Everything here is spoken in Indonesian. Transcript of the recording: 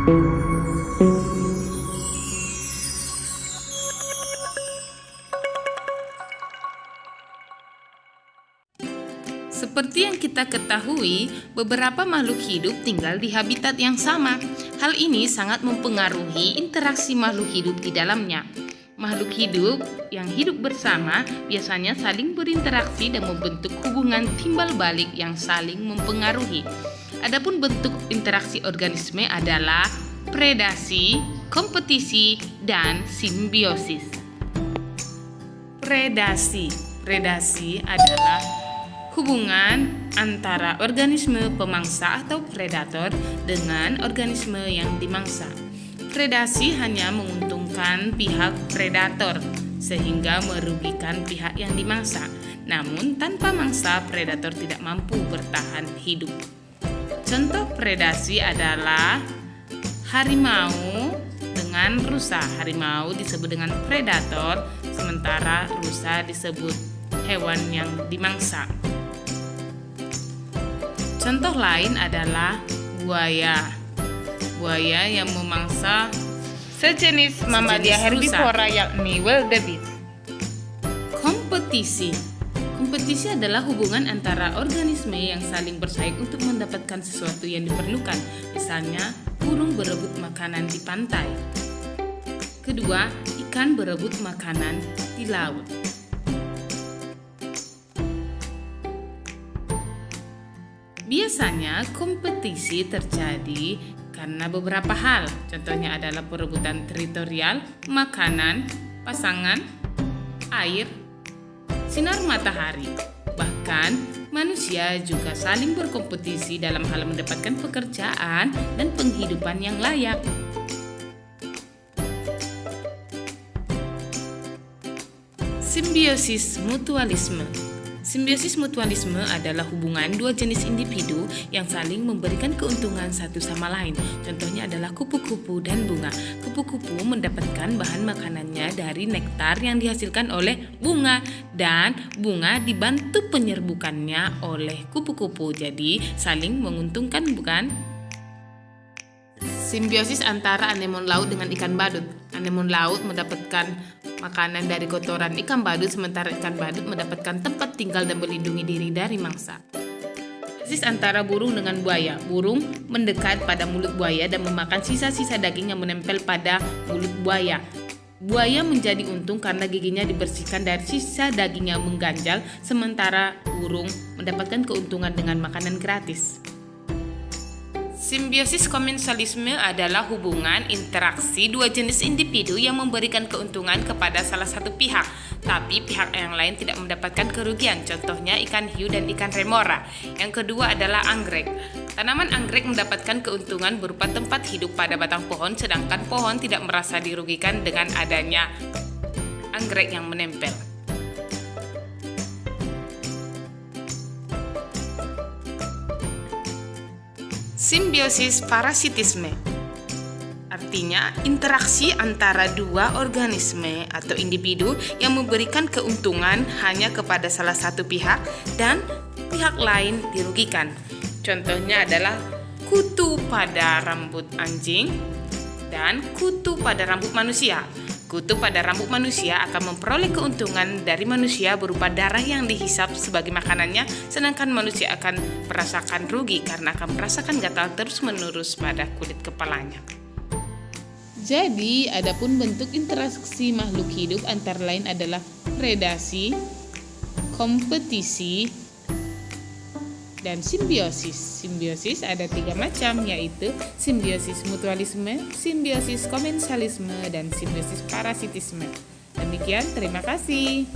Seperti yang kita ketahui, beberapa makhluk hidup tinggal di habitat yang sama. Hal ini sangat mempengaruhi interaksi makhluk hidup di dalamnya. Makhluk hidup yang hidup bersama biasanya saling berinteraksi dan membentuk hubungan timbal balik yang saling mempengaruhi. Adapun bentuk interaksi organisme adalah predasi, kompetisi, dan simbiosis. Predasi adalah hubungan antara organisme pemangsa atau predator dengan organisme yang dimangsa. Predasi hanya menguntungkan pihak predator sehingga merugikan pihak yang dimangsa. Namun tanpa mangsa, predator tidak mampu bertahan hidup. Contoh predasi adalah harimau dengan rusa. Harimau disebut dengan predator, sementara rusa disebut hewan yang dimangsa. Contoh lain adalah buaya. Buaya yang memangsa sejenis mamalia herbivora yakni wildebeest. Kompetisi adalah hubungan antara organisme yang saling bersaing untuk mendapatkan sesuatu yang diperlukan. Misalnya, burung berebut makanan di pantai. Kedua, ikan berebut makanan di laut. Biasanya kompetisi terjadi karena beberapa hal. Contohnya adalah perebutan teritorial, makanan, pasangan, air, sinar matahari. Bahkan manusia juga saling berkompetisi dalam hal mendapatkan pekerjaan dan penghidupan yang layak. Simbiosis mutualisme. Simbiosis mutualisme adalah hubungan dua jenis individu yang saling memberikan keuntungan satu sama lain. Contohnya adalah kupu-kupu dan bunga. Kupu-kupu mendapatkan bahan makanannya dari nektar yang dihasilkan oleh bunga, dan bunga dibantu penyerbukannya oleh kupu-kupu. Jadi saling menguntungkan, bukan? Simbiosis antara anemon laut dengan ikan badut. Anemon laut mendapatkan makanan dari kotoran ikan badut, sementara ikan badut mendapatkan tempat tinggal dan melindungi diri dari mangsa. Simbiosis antara burung dengan buaya. Burung mendekat pada mulut buaya dan memakan sisa-sisa daging yang menempel pada mulut buaya. Buaya menjadi untung karena giginya dibersihkan dari sisa daging yang mengganjal, sementara burung mendapatkan keuntungan dengan makanan gratis. Simbiosis komensalisme adalah hubungan interaksi dua jenis individu yang memberikan keuntungan kepada salah satu pihak, tapi pihak yang lain tidak mendapatkan kerugian. Contohnya ikan hiu dan ikan remora. Yang kedua adalah anggrek. Tanaman anggrek mendapatkan keuntungan berupa tempat hidup pada batang pohon, sedangkan pohon tidak merasa dirugikan dengan adanya anggrek yang menempel. Simbiosis parasitisme artinya interaksi antara dua organisme atau individu yang memberikan keuntungan hanya kepada salah satu pihak dan pihak lain dirugikan. Contohnya adalah kutu pada rambut anjing dan kutu pada rambut manusia. Kutu pada rambut manusia akan memperoleh keuntungan dari manusia berupa darah yang dihisap sebagai makanannya, sedangkan manusia akan merasakan rugi karena akan merasakan gatal terus-menerus pada kulit kepalanya. Jadi, adapun bentuk interaksi makhluk hidup antara lain adalah predasi, kompetisi, dan simbiosis. Simbiosis ada 3 macam, yaitu simbiosis mutualisme, simbiosis komensalisme, dan simbiosis parasitisme. Demikian, terima kasih.